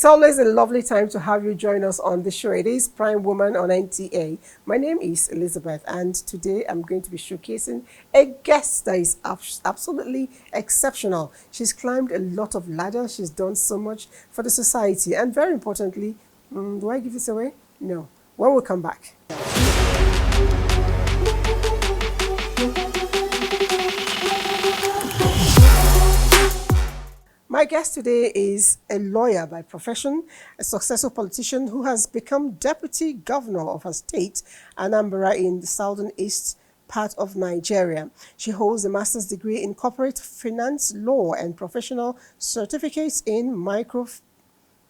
always a lovely time to have you join us on the show. It is Prime Woman on NTA. My name is Elizabeth, and today I'm going to be showcasing a guest that is absolutely exceptional. She's climbed a lot of ladders. She's done so much for the society. And very importantly, do I give this away? No. When we come back. My guest today is a lawyer by profession, a successful politician who has become deputy governor of her state, Anambra, in the southern east part of Nigeria. She holds a master's degree in corporate finance law and professional certificates in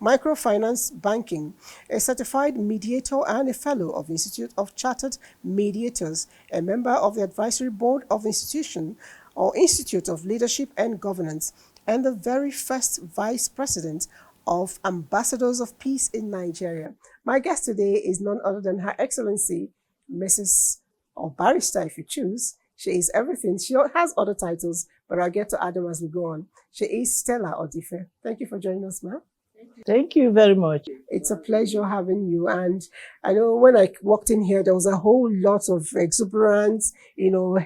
microfinance banking, a certified mediator and a fellow of the Institute of Chartered Mediators, a member of the advisory board of the institution or Institute of Leadership and Governance, and the very first vice president of Ambassadors of Peace in Nigeria. My guest today is none other than Her Excellency, Mrs. or Barrister if you choose. She is everything. She has other titles, but I'll get to add them as we go on. She is Stella Odife. Thank you for joining us, ma'am. Thank you very much. It's a pleasure having you. And I know when I walked in here, there was a whole lot of exuberance,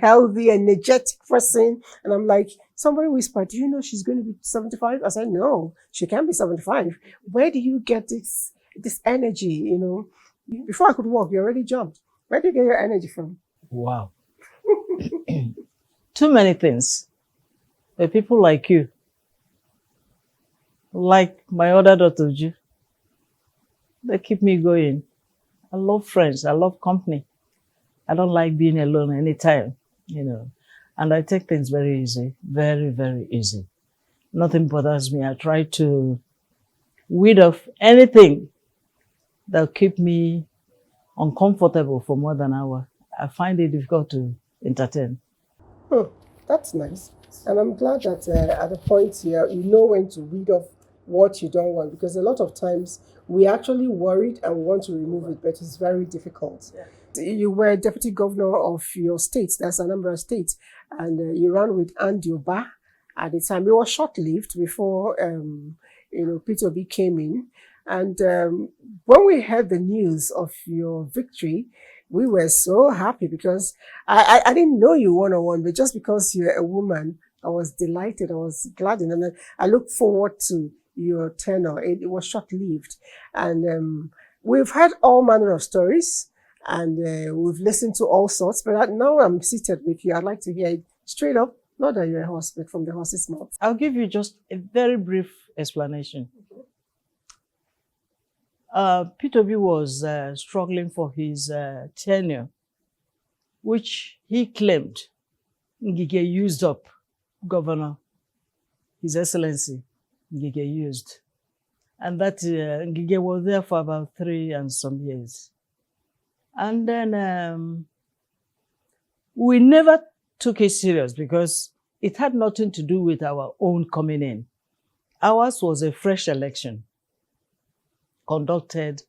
healthy, energetic person. And I'm like, somebody whispered, do you know she's going to be 75? I said, no, she can't be 75. Where do you get this energy, Before I could walk, you already jumped. Where do you get your energy from? Wow. Too many things. But people like you, like my other daughter, they keep me going. I love friends. I love company. I don't like being alone anytime, And I take things very easy, very, very easy. Nothing bothers me. I try to weed off anything that keep me uncomfortable for more than an hour. I find it difficult to entertain. That's nice. And I'm glad that at the point here, you know when to weed off what you don't want, because a lot of times we actually worried and want to remove it, but it's very difficult. Yeah. You were deputy governor of your state, that's Anambra State, and you ran with Barr at the time. It was short-lived before Peter Obi came in. And when we heard the news of your victory, we were so happy because I didn't know you one-on-one, but just because you're a woman, I was delighted. I was glad, and I look forward to your tenure. It was short-lived, and we've heard all manner of stories, and we've listened to all sorts. But now I'm seated with you. I'd like to hear it straight up, not that you're a horse, but from the horse's mouth. I'll give you just a very brief explanation. Peter Obi was struggling for his tenure, which he claimed Ngige used up. Governor, His Excellency Ngige used. And that Ngige was there for about 3 and some years. And then we never took it serious because it had nothing to do with our own coming in. Ours was a fresh election conducted,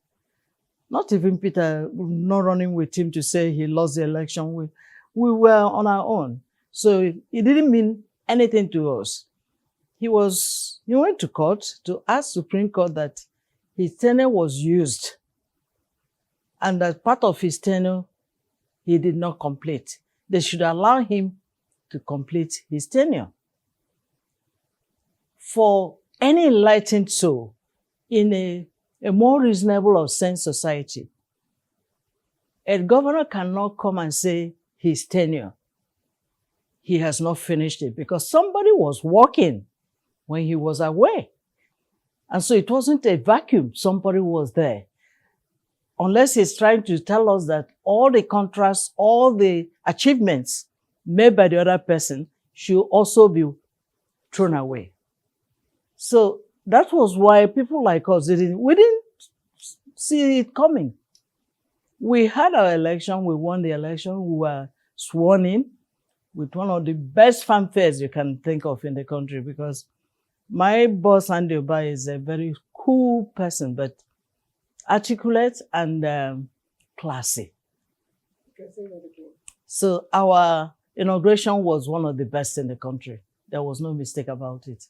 not even Peter, not running with him to say he lost the election. We were on our own. So it didn't mean anything to us. He went to court to ask Supreme Court that his tenure was used, and that part of his tenure he did not complete. They should allow him to complete his tenure. For any enlightened soul in a more reasonable or sane society, a governor cannot come and say his tenure, he has not finished it, because somebody was working when he was away. And so it wasn't a vacuum. Somebody was there. Unless he's trying to tell us that all the contracts, all the achievements made by the other person should also be thrown away. So that was why people like us we didn't see it coming. We had our election, we won the election, we were sworn in with one of the best fanfares you can think of in the country, because my boss, Andy Barr, is a very cool person, but articulate and classy. So our inauguration was one of the best in the country. There was no mistake about it.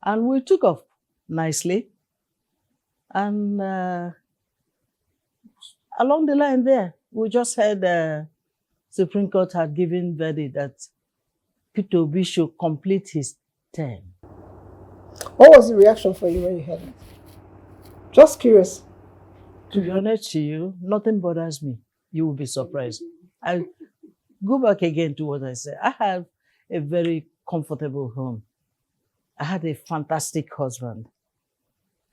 And we took off nicely. And along the line there, we just heard Supreme Court had given verdict that Peter Obi should complete his term. What was the reaction for you when you heard it? Just curious. To be honest to you, nothing bothers me. You will be surprised. I go back again to what I said. I have a very comfortable home. I had a fantastic husband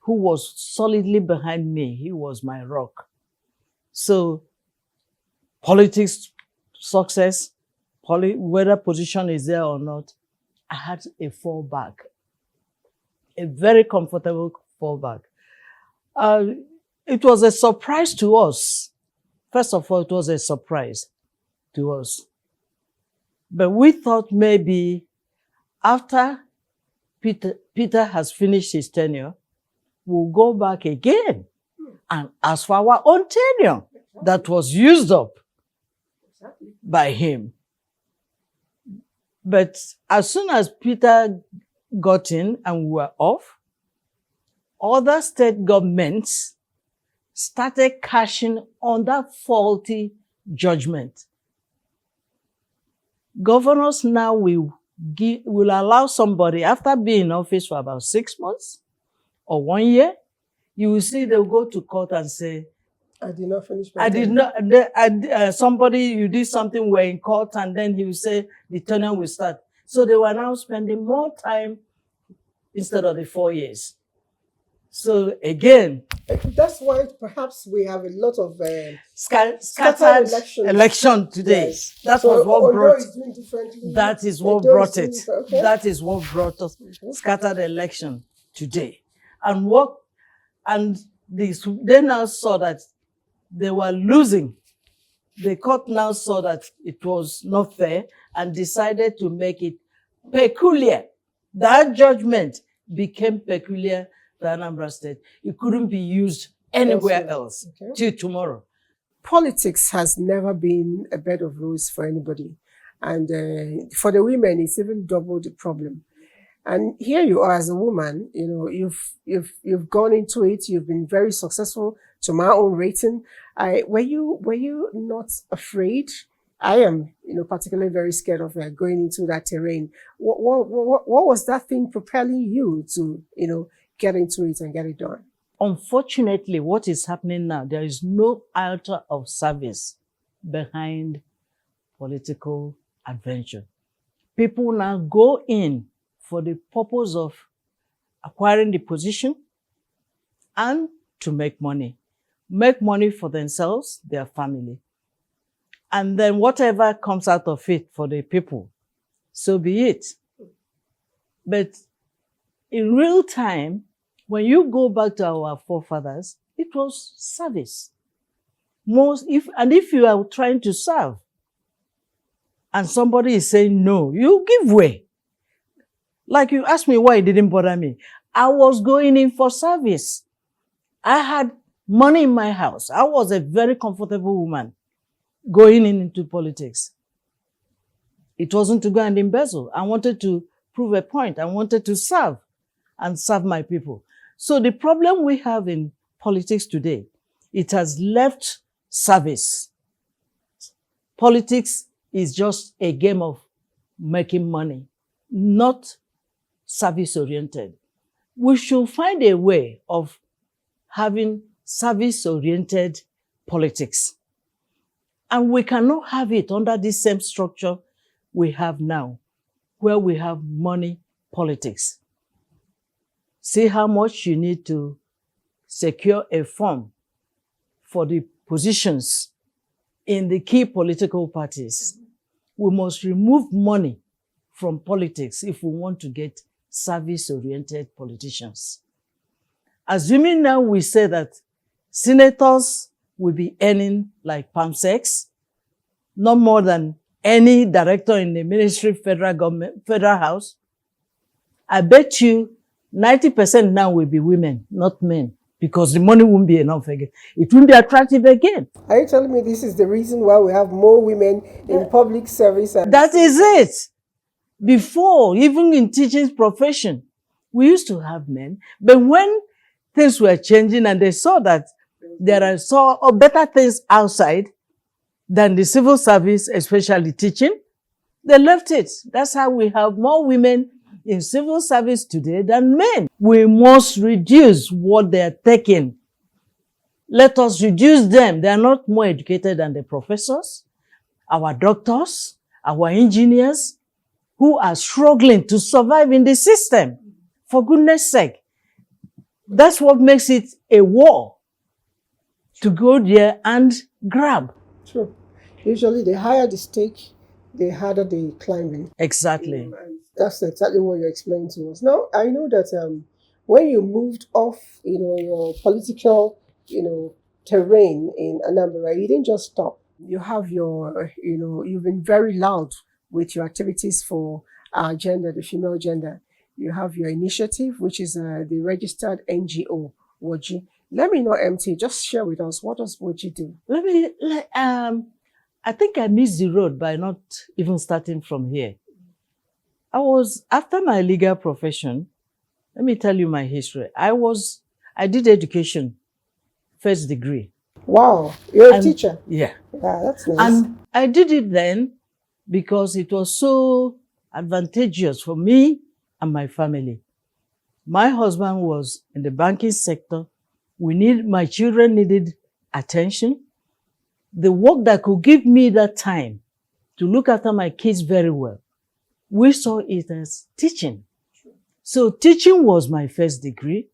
who was solidly behind me. He was my rock. So, politics, success, whether position is there or not, I had a fallback, a very comfortable fallback. It was a surprise to us. First of all, it was a surprise to us. But we thought maybe after Peter has finished his tenure, we'll go back again and ask for our own tenure that was used up by him. But as soon as Peter got in and we were off, other state governments started cashing on that faulty judgment. Governors now will allow somebody, after being in office for about 6 months or 1 year, you will see they'll go to court and say, I did not finish my I did not, somebody, you did something, we're in court, and then he will say the tenure will start. So they were now spending more time instead of the 4 years. So again, that's why perhaps we have a lot of scattered election today. Yes. That so was what brought. That is what brought it. Okay. That is what brought us scattered election today. And they now saw that they were losing. The court now saw that it was not fair and decided to make it peculiar. That judgment became peculiar to Anambra State. It couldn't be used anywhere else till tomorrow. Politics has never been a bed of roses for anybody. And for the women, it's even double the problem. And here you are as a woman, you know, you've gone into it, you've been very successful to my own rating. Were you not afraid? I am, you know, particularly very scared of going into that terrain. What was that thing propelling you to, you know, get into it and get it done? Unfortunately, what is happening now, there is no altar of service behind political adventure. People now go in for the purpose of acquiring the position and to make money. Make money for themselves, their family. And then whatever comes out of it for the people, so be it. But in real time, when you go back to our forefathers, it was service. If you are trying to serve and somebody is saying no, you give way. Like you asked me why it didn't bother me. I was going in for service. I had money in my house. I was a very comfortable woman going into politics. It wasn't to go and embezzle. I wanted to prove a point. I wanted to serve and serve my people. So the problem we have in politics today, it has left service. Politics is just a game of making money, not service-oriented. We should find a way of having service-oriented politics. And we cannot have it under the same structure we have now, where we have money politics. See how much you need to secure a form for the positions in the key political parties. We must remove money from politics if we want to get service-oriented politicians. Assuming now we say that senators will be earning like palm sex, not more than any director in the ministry, federal government, federal house, I bet you 90% now will be women, not men, because the money won't be enough again. It won't be attractive again. Are you telling me this is the reason why we have more women in public service? That is it. Before, even in teaching profession, we used to have men, but when things were changing and they saw that there are better things outside than the civil service, especially teaching, they left it. That's how we have more women in civil service today than men. We must reduce what they are taking. Let us reduce them. They are not more educated than the professors, our doctors, our engineers, who are struggling to survive in the system. For goodness sake. That's what makes it a war, to go there and grab. True. Usually, the higher the stake, the harder the climbing. Exactly. And that's exactly what you're explaining to us. Now, I know that when you moved off, your political, terrain in Anambra, you didn't just stop. You have you've been very loud with your activities for our gender, the female gender. You have your initiative, which is the registered NGO, WOJI. Let me know, MT, just share with us, what does WOJI do? I think I missed the road by not even starting from here. After my legal profession, let me tell you my history. I did education, first degree. Wow, you're a teacher. Yeah. Yeah, that's nice. And I did it then because it was so advantageous for me and my family. My husband was in the banking sector. My children needed attention. The work that could give me that time to look after my kids very well, we saw it as teaching. So teaching was my first degree.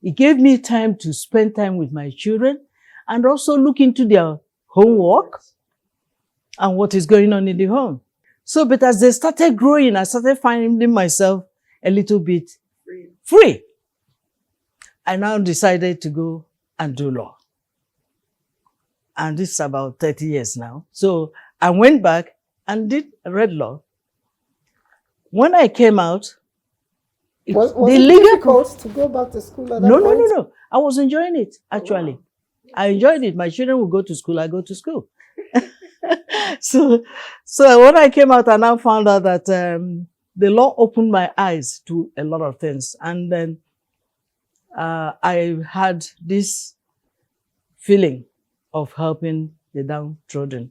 It gave me time to spend time with my children and also look into their homework and what is going on in the home. So, but as they started growing, I started finding myself a little bit free. I now decided to go and do law. And this is about 30 years now. So I went back and read law. When I came out, was it difficult to go back to school at that point? No. I was enjoying it, actually. Oh, wow. I enjoyed it. My children would go to school, I go to school. So when I came out, I now found out that the law opened my eyes to a lot of things. And then I had this feeling of helping the downtrodden.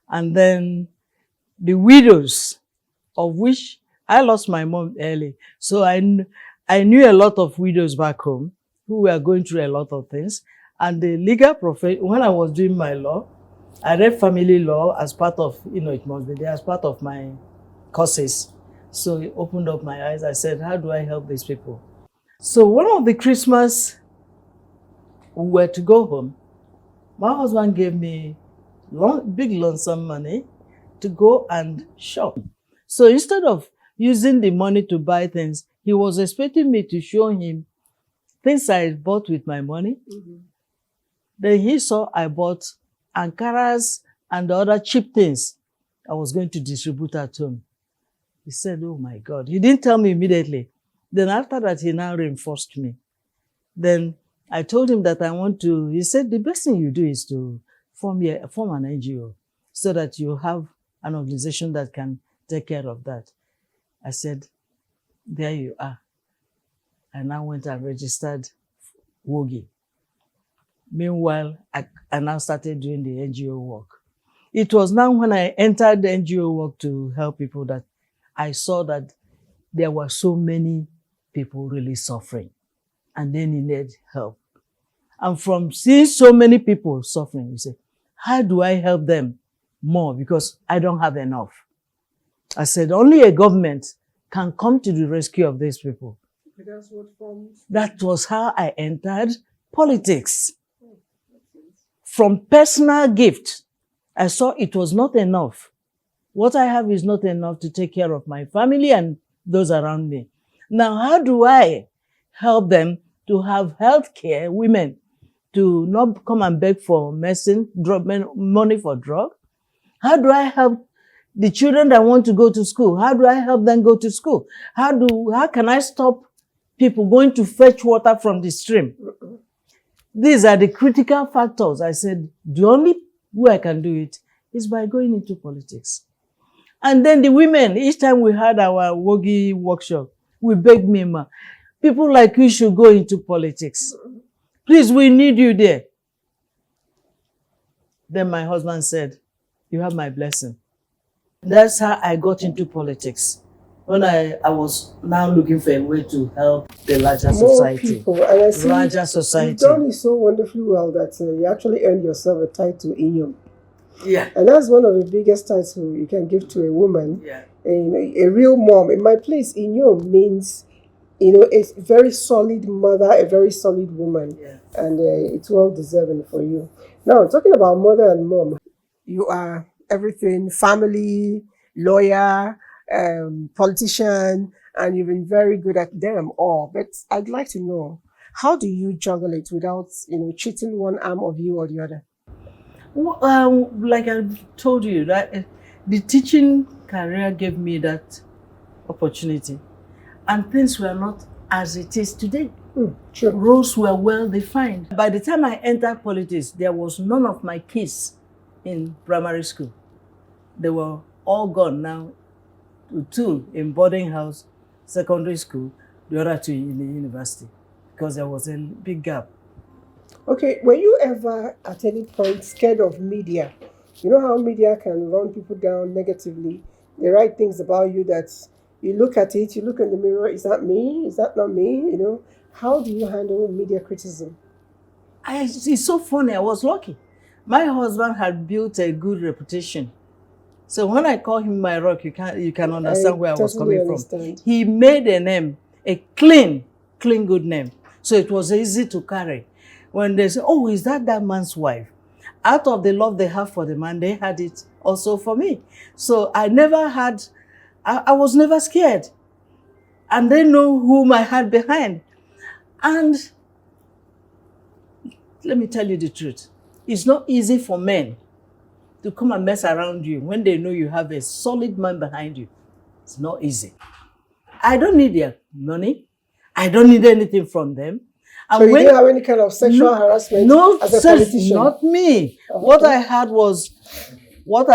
And then the widows, of which I lost my mom early. So I knew a lot of widows back home who were going through a lot of things. And the legal profession, when I was doing my law, I read family law as part of, it must be there, as part of my courses. So it opened up my eyes. I said, how do I help these people? So one of the Christmas, we were to go home. My husband gave me big lump sum money to go and shop. So instead of using the money to buy things, he was expecting me to show him things I bought with my money. Mm-hmm. Then he saw I bought Ankaras and the other cheap things I was going to distribute at home. He said, oh my God. He didn't tell me immediately. Then after that, he now reinforced me. Then I told him that he said, the best thing you do is to form an NGO so that you have an organization that can take care of that. I said, there you are. I now went and registered WOGI. Meanwhile, I now started doing the NGO work. It was now when I entered the NGO work to help people that I saw that there were so many people really suffering and they needed help. And from seeing so many people suffering, you say, how do I help them more? Because I don't have enough. I said, only a government can come to the rescue of these people. That was how I entered politics. From personal gift, I saw it was not enough. What I have is not enough to take care of my family and those around me. Now, how do I help them to have health care, women, to not come and beg for medicine, money for drug? How do I help the children that want to go to school? How do I help them go to school? How can I stop people going to fetch water from the stream? These are the critical factors. I said, the only way I can do it is by going into politics. And then the women, each time we had our WOGI workshop, we begged me, People like you should go into politics. Please, we need you there. Then my husband said, you have my blessing. That's how I got into politics. When I was now looking for a way to help the larger More society. people, and I see Larger society. you've done it so wonderfully well that you actually earned yourself a title in you. Yeah. And that's one of the biggest titles you can give to a woman. Yeah. A real mom. In my place, Inyom means, a very solid mother, a very solid woman. Yeah. And it's well deserving for you. Now, talking about mother and mom, you are everything, family, lawyer, politician, and you've been very good at them all. But I'd like to know, how do you juggle it without, cheating one arm of you or the other? Well, like I told you, that the teaching career gave me that opportunity, and things were not as it is today. Sure. Roles were well defined. By the time I entered politics, there was none of my kids in primary school. They were all gone now. Two in boarding house, secondary school, the other two in the university, because there was a big gap. Okay, were you ever at any point scared of media? You know how media can run people down negatively. They write things about you that you look at it, you look in the mirror, is that me? Is that not me? How do you handle media criticism? It's so funny, I was lucky. My husband had built a good reputation. So when I call him my rock, you can understand where I was totally coming understand. from. He made a name, a clean, good name. So it was easy to carry. When they say, oh, is that man's wife? Out of the love they have for the man, they had it also for me. So I was never scared. And they know whom I had behind. And let me tell you the truth. It's not easy for men to come and mess around you when they know you have a solid man behind you. It's not easy. I don't need their money. I don't need anything from them. And so you didn't have any kind of sexual harassment as a politician? Not me. Okay. What I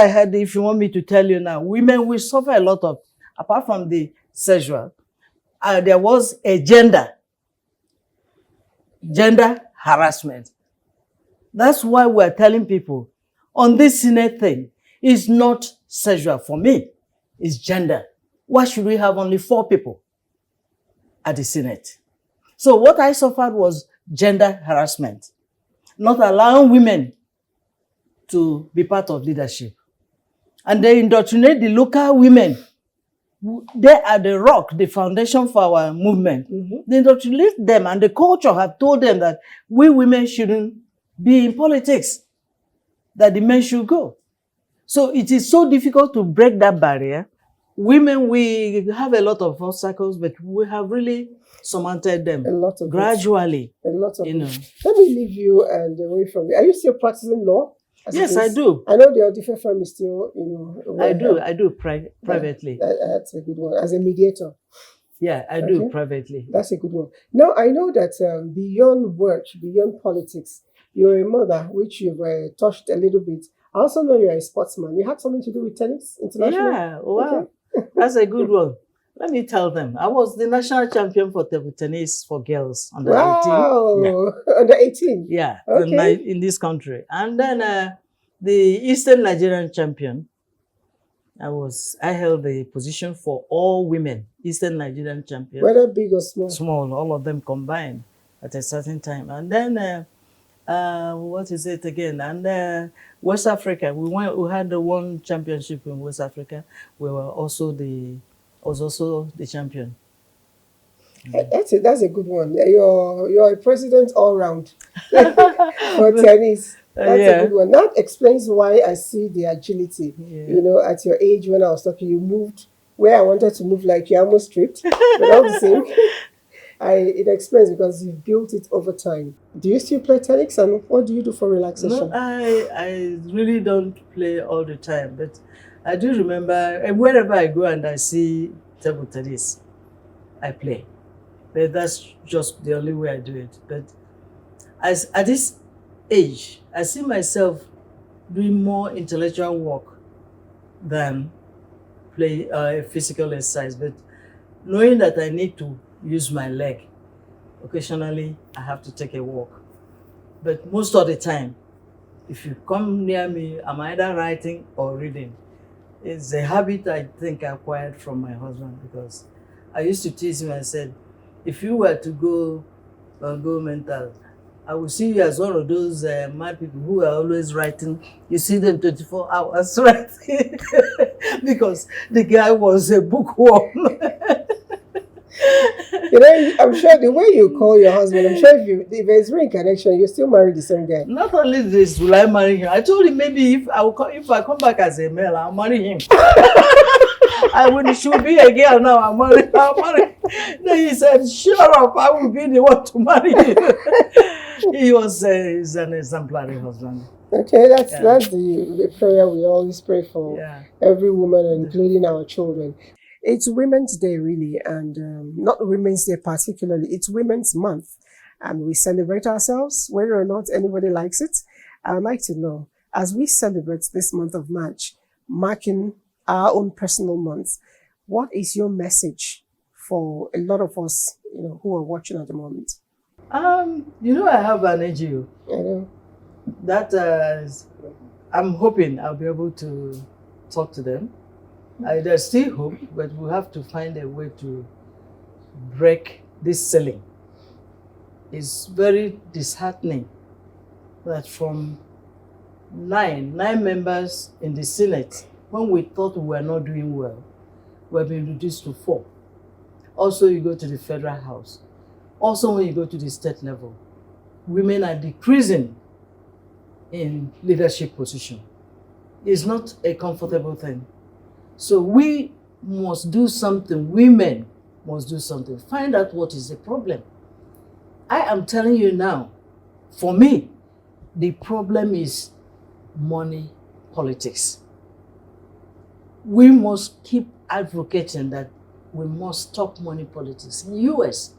had, if you want me to tell you now, women will suffer a lot of, apart from the sexual, there was a gender harassment. That's why we're telling people, on this Senate thing, it's not sexual for me, it's gender. Why should we have only 4 people at the Senate? So what I suffered was gender harassment, not allowing women to be part of leadership. And they indoctrinate the local women. They are the rock, the foundation for our movement. They indoctrinate them, and the culture have told them that we women shouldn't be in politics, that the men should go. So it is so difficult to break that barrier. Women, we have a lot of obstacles, but we have really surmounted them gradually. A lot of Let me leave you and away from it. Are you still practicing law? Yes, I do. I know the Odife firm is still, I do privately. That's a good one. As a mediator. Yeah, I do privately. That's a good one. Now, I know that beyond work, beyond politics, you're a mother, which you've touched a little bit. I also know you're a sportsman. You had something to do with tennis international? Yeah, wow. Okay. That's a good one. Let me tell them. I was the national champion for table tennis for girls under 18. Wow, under 18? Yeah, okay. In this country. And then the Eastern Nigerian champion, I held the position for all women, Eastern Nigerian champion. Whether big or small? Small, all of them combined at a certain time. And then, what is it again? And West Africa, we had the one championship in West Africa. We were also I was also the champion. That's a good one. You're a president all round for tennis. That's a good one. That explains why I see the agility. Yeah. At your age, when I was talking, you moved where I wanted to move, like you almost tripped, but all the same. It explains because you've built it over time. Do you still play tennis, and what do you do for relaxation? No, I really don't play all the time, but I do remember wherever I go and I see table tennis, I play. But that's just the only way I do it. But at this age, I see myself doing more intellectual work than play physical exercise. But knowing that I need to use my leg Occasionally, I have to take a walk. But most of the time, if you come near me, I'm either writing or reading. It's a habit I think I acquired from my husband, because I used to tease him and said, if you were to go mental, I will see you as one of those mad people who are always writing. You see them 24 hours writing. Because the guy was a bookworm. You know, I'm sure the way you call your husband, I'm sure if there's reincarnation, you still marry the same guy. Not only this, will I marry him? I told him maybe if I come back as a male, I'll marry him. When she will be a girl now, I'll marry. Then he said, "Shut up! I will be the one to marry you." He's an exemplary husband. Okay, that's the prayer we always pray for every woman, including our children. It's Women's Day, really, and not Women's Day particularly. It's Women's Month, and we celebrate ourselves, whether or not anybody likes it. I'd like to know, as we celebrate this month of March, marking our own personal month, what is your message for a lot of us, who are watching at the moment? I have an NGO. I know. That I'm hoping I'll be able to talk to them. There's still hope, but we have to find a way to break this ceiling. It's very disheartening that from nine members in the Senate, when we thought we were not doing well, we've been reduced to 4. Also, you go to the federal house. Also, when you go to the state level, women are decreasing in leadership position. It's not a comfortable thing. So we must do something. Women must do something. Find out what is the problem. I am telling you now, for me, the problem is money politics. We must keep advocating that we must stop money politics. In the US,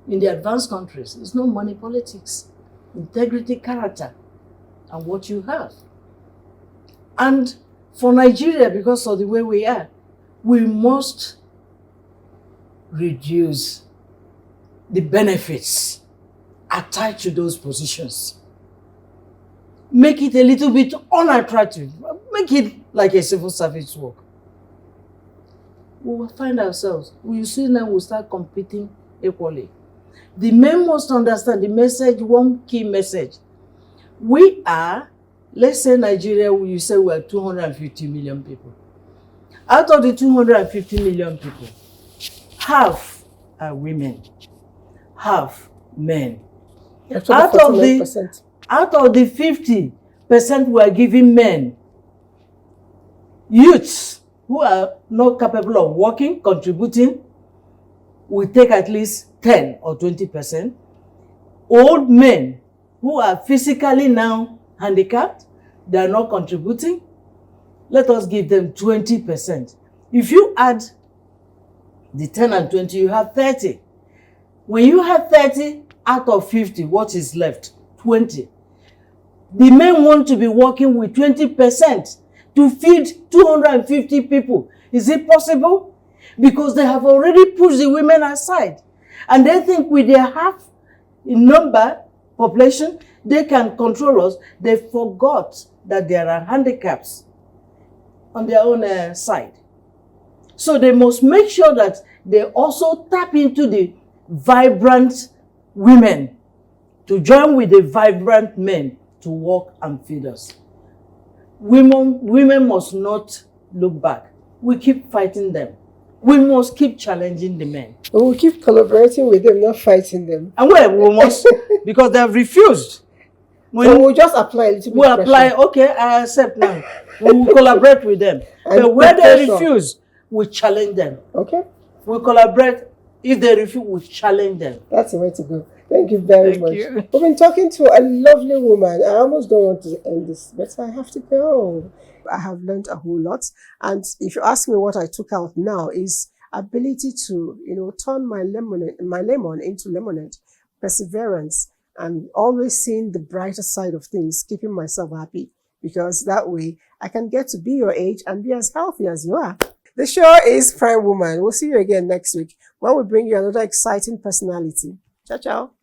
in the advanced countries, it's not money politics. Integrity, character, and what you have. And for Nigeria, because of the way we are, we must reduce the benefits attached to those positions. Make it a little bit unattractive. Make it like a civil service work. We will find ourselves. We see now we'll start competing equally. The men must understand the message, one key message. We are, let's say Nigeria, you say we are 250 million people. Out of the 250 million people, half are women, half men. Out of the 50% we are giving men, youths who are not capable of working, contributing, we take at least 10 or 20%. Old men who are physically now handicapped, they are not contributing, let us give them 20%. If you add the 10 and 20, you have 30. When you have 30 out of 50, what is left? 20. The men want to be working with 20% to feed 250 people. Is it possible? Because they have already pushed the women aside. And they think with their half in number population, they can control us. They forgot that there are handicaps on their own side. So they must make sure that they also tap into the vibrant women to join with the vibrant men to work and feed us. Women must not look back. We keep fighting them. We must keep challenging the men. We'll keep collaborating with them, not fighting them. And we must, because they have refused. So we'll just apply a little bit. We'll apply, okay, I accept now. We will collaborate with them. But where they refuse, we challenge them. Okay. We collaborate. If they refuse, we challenge them. That's the way to go. Thank you very much. You. We've been talking to a lovely woman. I almost don't want to end this, but I have to go. I have learned a whole lot. And if you ask me what I took out now is ability to, turn my lemon into lemonade, perseverance, and always seeing the brighter side of things, keeping myself happy, because that way I can get to be your age and be as healthy as you are. The show is Prime Woman. We'll see you again next week when we bring you another exciting personality. Ciao, ciao.